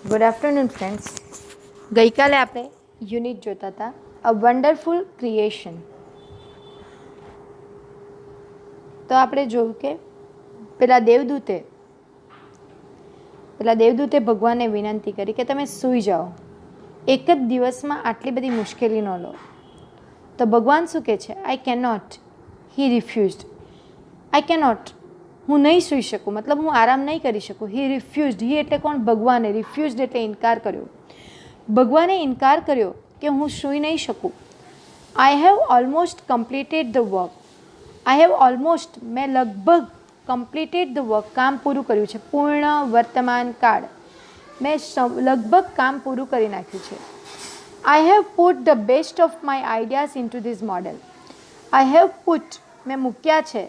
Good afternoon friends. ગઈકાલે આપણે unit જોતા હતા અ વન્ડરફુલ ક્રિએશન. તો આપણે જોયું કે પેલા દેવદૂતે ભગવાનને વિનંતી કરી કે તમે સૂઈ જાઓ, એક જ દિવસમાં આટલી બધી મુશ્કેલી ન લો. તો ભગવાન શું કહે છે? I can not. He refused. I can not, હું નહીં સૂઈ શકું, મતલબ હું આરામ નહીં કરી શકું. હી રિફ્યુઝડ. હી એટલે કોણ? ભગવાને. રિફ્યુઝડ એટલે ઇનકાર કર્યો. ભગવાને ઇનકાર કર્યો કે હું સૂઈ નહીં શકું. I have almost completed the work. I have almost, મેં લગભગ કમ્પ્લીટેડ ધ વર્ક, કામ પૂરું કર્યું છે. પૂર્ણ વર્તમાન કાળ, મેં લગભગ કામ પૂરું કરી નાખ્યું છે. I have put the best of my ideas in two this model. I have put, મેં મૂક્યા છે,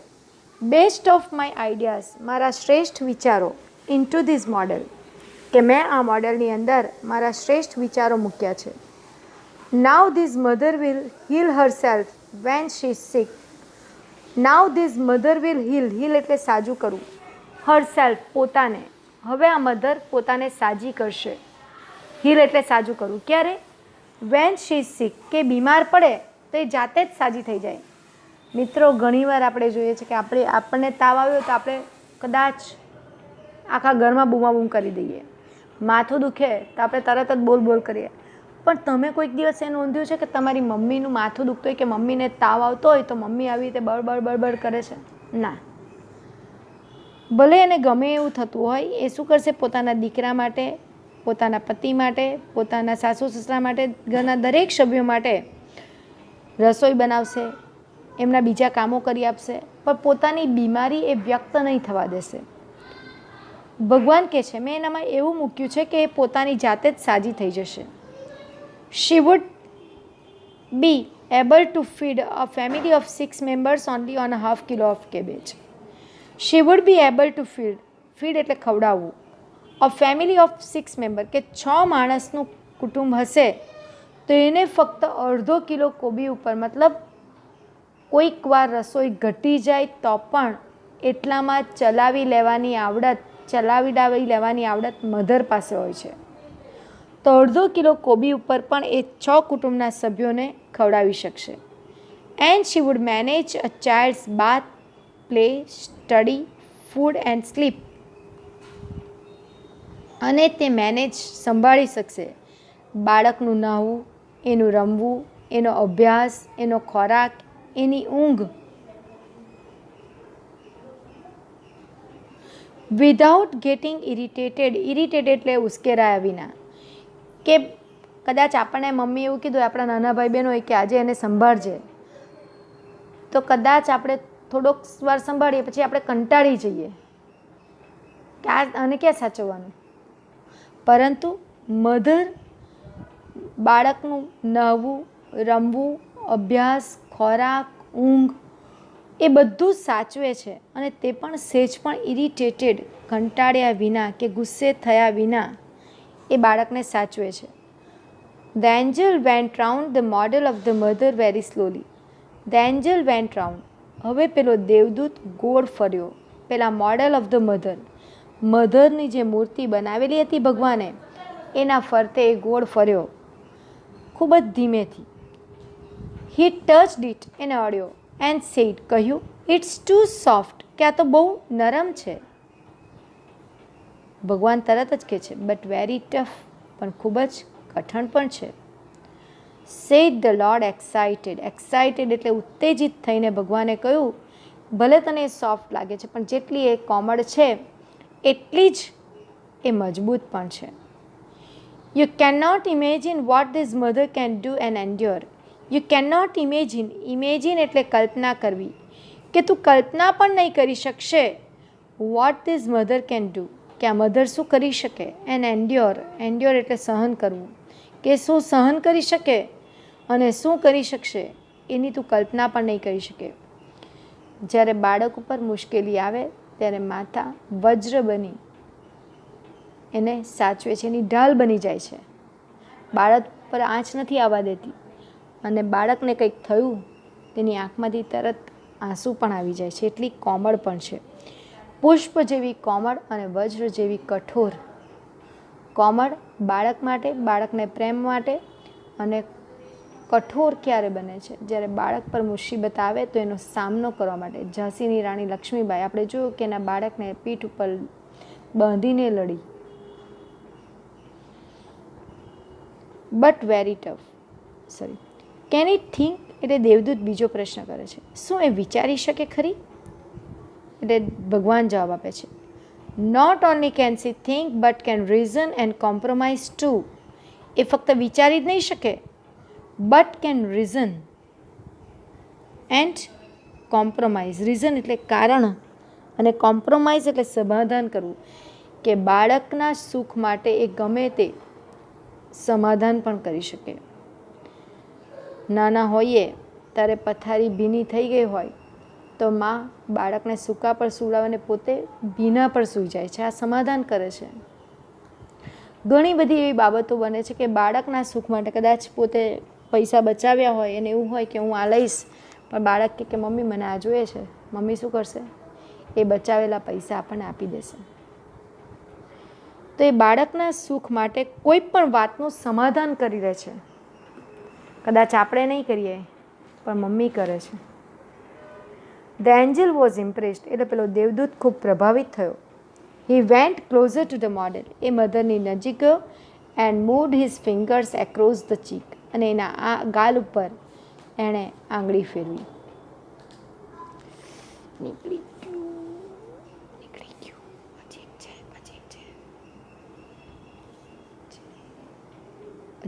બેસ્ટ ઓફ માય આઈડિયાઝ, મારા શ્રેષ્ઠ વિચારો, ઇન ટુ ધીસ મોડેલ, કે મેં આ મોડેલની અંદર મારા શ્રેષ્ઠ વિચારો મૂક્યા છે. Now this mother will heal herself when she is sick. Now this mother will heal એટલે સાજું કરવું, હર સેલ્ફ પોતાને. હવે આ મધર પોતાને સાજી કરશે. હીલ એટલે સાજું કરવું. ક્યારે? વેન શી ઇઝ સિક, કે બીમાર પડે તો એ જાતે જ સાજી થઈ જાય. મિત્રો, ઘણીવાર આપણે જોઈએ છે કે આપણને તાવ આવ્યો તો આપણે કદાચ આખા ઘરમાં બૂમાબૂમ કરી દઈએ. માથું દુખે તો આપણે તરત જ બોલ કરીએ. પણ તમે કોઈક દિવસ એ નોંધ્યું છે કે તમારી મમ્મીનું માથું દુખતું હોય કે મમ્મીને તાવ આવતો હોય તો મમ્મી આવી રીતે બળબડ કરે છે? ના. ભલે એને ગમે એવું થતું હોય, એ શું કરશે? પોતાના દીકરા માટે, પોતાના પતિ માટે, પોતાના સાસુ સસરા માટે, ઘરના દરેક સભ્યો માટે રસોઈ બનાવશે, એમના બીજા કામો કરી આપશે, પણ પોતાની બીમારી એ વ્યક્ત નહીં થવા દેશે. ભગવાન કહે છે મેં એનામાં એવું મૂક્યું છે કે એ પોતાની જાતે જ સાજી થઈ જશે. She would be able to feed a family of 6 members only on a half kilo of cabbage. She would be able to feed એટલે ખવડાવવું, અ ફેમિલી ઓફ 6 મેમ્બર, કે 6 માણસનું કુટુંબ હશે તો એને ફક્ત અડધો કિલો કોબી ઉપર, મતલબ કોઈક વાર રસોઈ ઘટી જાય તો પણ એટલામાં ચલાવી લેવાની આવડત મધર પાસે હોય છે. તો અડધો કિલો કોબી ઉપર પણ એ 6 કુટુંબના સભ્યોને ખવડાવી શકશે. And she would manage a child's bath, play, study, food and sleep. અને તે સંભાળી શકશે બાળકનું નહાવું, એનું રમવું, એનો અભ્યાસ, એનો ખોરાક, એની ઊંઘ. વિધાઉટ ગેટિંગ ઇરિટેટેડ એટલે ઉશ્કેરાયા વિના. કે કદાચ આપણને મમ્મી એવું કીધું, આપણા નાના ભાઈ બહેન હોય કે આજે એને સંભાળજે, તો કદાચ આપણે થોડોક વાર સંભાળીએ પછી આપણે કંટાળી જઈએ કે આને ક્યાં સાચવવાનું. પરંતુ મધર બાળકનું નહાવું, રમવું, અભ્યાસ, ખોરાક, ઊંઘ એ બધું સાચવે છે, અને તે પણ સહેજ પણ ઇરિટેટેડ, કંટાળ્યા વિના કે ગુસ્સે થયા વિના એ બાળકને સાચવે છે. The angel went round the model of the mother very slowly. The angel went round. હવે પેલો દેવદૂત ગોળ ફર્યો પેલા મોડેલ ઓફ ધ મધરની જે મૂર્તિ બનાવેલી હતી ભગવાને, એના ફરતે એ ગોળ ફર્યો ખૂબ જ ધીમેથી. He touched it, એને અડ્યો, and said, કહ્યું, it's too soft, કે આ તો બહુ નરમ છે. ભગવાન તરત જ કહે છે but very tough, પણ ખૂબ જ કઠણ પણ છે. said the Lord excited એટલે ઉત્તેજિત થઈને ભગવાને કહ્યું, ભલે તને એ સોફ્ટ લાગે છે પણ જેટલી એ કોમળ છે એટલી જ એ મજબૂત પણ છે. You cannot imagine what this mother can do and endure. You cannot imagine એટલે કલ્પના કરવી, કે તું કલ્પના પણ નહીં કરી શકશે what this mother can do, કે આ મધર શું કરી શકે, and endure એટલે સહન કરવું, કે શું સહન કરી શકે અને શું કરી શકશે એની તું કલ્પના પણ નહીં કરી શકે. જ્યારે બાળક ઉપર મુશ્કેલી આવે ત્યારે માતા વજ્ર બની એને સાચવે છે, એની ઢાલ બની જાય છે. બાળક પર આંચ નથી આવવા દેતી, અને બાળકને કંઈક થયું તેની આંખમાંથી તરત આંસુ પણ આવી જાય છે, એટલી કોમળ પણ છે. પુષ્પ જેવી કોમળ અને વજ્ર જેવી કઠોર. કોમળ બાળક માટે, બાળકને પ્રેમ માટે, અને કઠોર ક્યારે બને છે? જ્યારે બાળક પર મુસીબત આવે તો એનો સામનો કરવા માટે. ઝાંસીની રાણી લક્ષ્મીબાઈ આપણે જોયું કે એના બાળકને પીઠ ઉપર બાંધીને લડી. But very tough. Can it think? એટલે દેવદૂત બીજો પ્રશ્ન કરે છે, શું એ વિચારી શકે ખરી? એટલે ભગવાન જવાબ આપે છે, not only can see think but can reason and compromise too. એ ફક્ત વિચારી જ નહીં શકે, but can reason and compromise. Reason એટલે કારણ, અને કોમ્પ્રોમાઇઝ એટલે સમાધાન કરવું, કે બાળકના સુખ માટે એ ગમે તે સમાધાન પણ કરી શકે. નાના હોઈએ ત્યારે પથારી ભીની થઈ ગઈ હોય તો માં બાળકને સૂકા પર સુવડાવીને પોતે ભીના પર સૂઈ જાય છે. આ સમાધાન કરે છે. ઘણી બધી એવી બાબતો બને છે કે બાળકના સુખ માટે કદાચ પોતે પૈસા બચાવ્યા હોય અને એવું હોય કે હું આ લઈશ, પણ બાળક કે મમ્મી મને આ જોઈએ છે. મમ્મી શું કરશે? એ બચાવેલા પૈસા આપણને આપી દેશે. તો એ બાળકના સુખ માટે કોઈ પણ વાતનું સમાધાન કરી રહે છે. કદાચ આપણે નહીં કરીએ પણ મમ્મી કરે છે. The angel was impressed. એટલે પેલો દેવદૂત ખૂબ પ્રભાવિત થયો. He went closer to the model. એ મધરની નજીક ગયો and moved his fingers across the cheek. અને એના આ ગાલ ઉપર એણે આંગળી ફેરવી. નીકળી ગયું.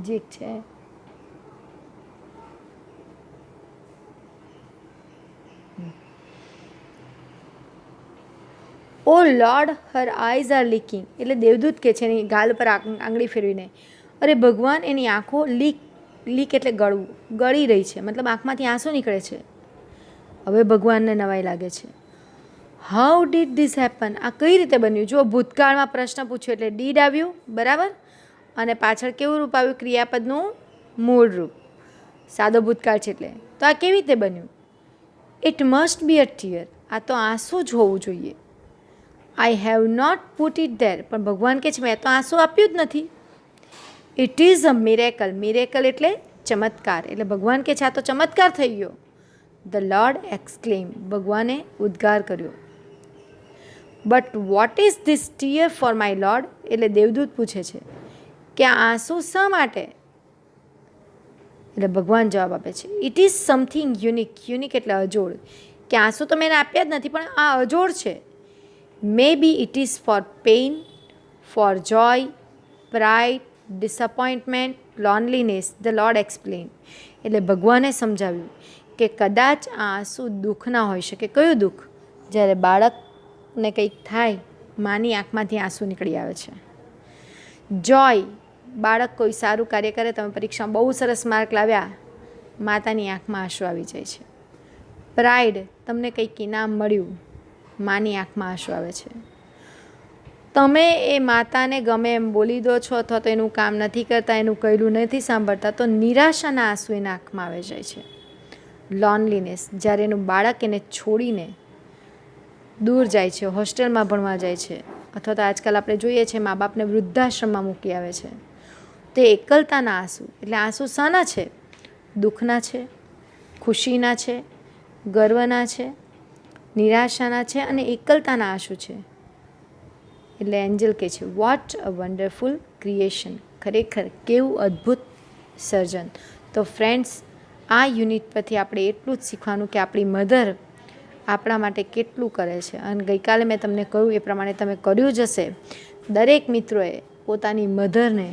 હજી એક છે. Oh lord, her eyes are leaking. એટલે દેવદૂત કે છે એની ગાલ પર આંગળી ફેરવીને, અરે ભગવાન, એની આંખો લીક એટલે ગળવું, ગળી રહી છે, મતલબ આંખમાંથી આંસુ નીકળે છે. હવે ભગવાનને નવાઈ લાગે છે. How did this happen? આ કઈ રીતે બન્યું? જો ભૂતકાળમાં પ્રશ્ન પૂછ્યો એટલે ડીડ આવ્યું, બરાબર, અને પાછળ કેવું રૂપ આવ્યું? ક્રિયાપદનું મૂળ રૂપ. સાદો ભૂતકાળ છે એટલે. તો આ કેવી રીતે બન્યું? It must be a tear. આ તો આંસુ જ હોવું જોઈએ. I have not put it there. પણ ભગવાન કહે છે મેં તો આંસુ આપ્યું જ નથી. It is a miracle. Miracle એટલે ચમત્કાર. એટલે ભગવાન કહે છે આ તો ચમત્કાર થઈ ગયો. The lord exclaim. ભગવાને ઉદ્ગાર કર્યો. But what is this tear for my lord? એટલે દેવદૂત પૂછે છે કે આ આંસુ શા માટે? એટલે ભગવાન જવાબ આપે છે, it is something unique. Unique એટલે અજોડ, કે આંસુ તો મેં આપ્યા જ નથી, પણ આ અજોડ છે. May be it is for pain, for joy, pride, disappointment, loneliness. The lord explain. એટલે ભગવાને સમજાવ્યું કે કદાચ આ આંસુ દુઃખના હોઈ શકે. કયું દુઃખ? જ્યારે બાળકને કંઈક થાય, માની આંખમાંથી આંસુ નીકળી આવે છે. જોય, બાળક કોઈ સારું કાર્ય કરે, તમે પરીક્ષામાં બહુ સરસ માર્ક લાવ્યા, માતાની આંખમાં આંસુ આવી જાય છે. પ્રાઇડ, તમને કંઈક ઇનામ મળ્યું, માની આંખમાં આંસુ આવે છે. તમે એ માતાને ગમે એમ બોલી દો છો અથવા તો એનું કામ નથી કરતા, એનું કહેલું નથી સાંભળતા, તો નિરાશાના આંસુ એના આંખમાં આવી જાય છે. લોનલીનેસ, જ્યારે એનું બાળક એને છોડીને દૂર જાય છે, હોસ્ટેલમાં ભણવા જાય છે, અથવા તો આજકાલ આપણે જોઈએ છીએ મા બાપને વૃદ્ધાશ્રમમાં મૂકી આવે છે, તે એકલતાના આંસુ. એટલે આંસુ શાના છે? દુઃખના છે, ખુશીના છે, ગર્વના છે, નિરાશાના છે અને એકલતાના આંસુ છે. એટલે એન્જલ કહે છે વોટ અ વન્ડરફુલ ક્રિએશન. ખરેખર કેવું અદ્ભુત સર્જન. તો ફ્રેન્ડ્સ, આ યુનિટ પરથી આપણે એટલું જ શીખવાનું કે આપણી મધર આપણા માટે કેટલું કરે છે. અને ગઈકાલે મેં તમને કહ્યું એ પ્રમાણે તમે કર્યું જ હશે. દરેક મિત્રોએ પોતાની મધરને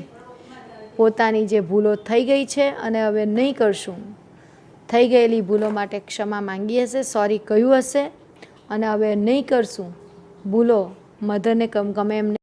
પોતાની જે ભૂલો થઈ ગઈ છે અને હવે નહીં કરશું, થઈ ગયેલી ભૂલો માટે ક્ષમા માંગી હશે, સોરી કહ્યું હશે, અને હવે નહીં કરશું ભૂલો. મધરને ગમે એમને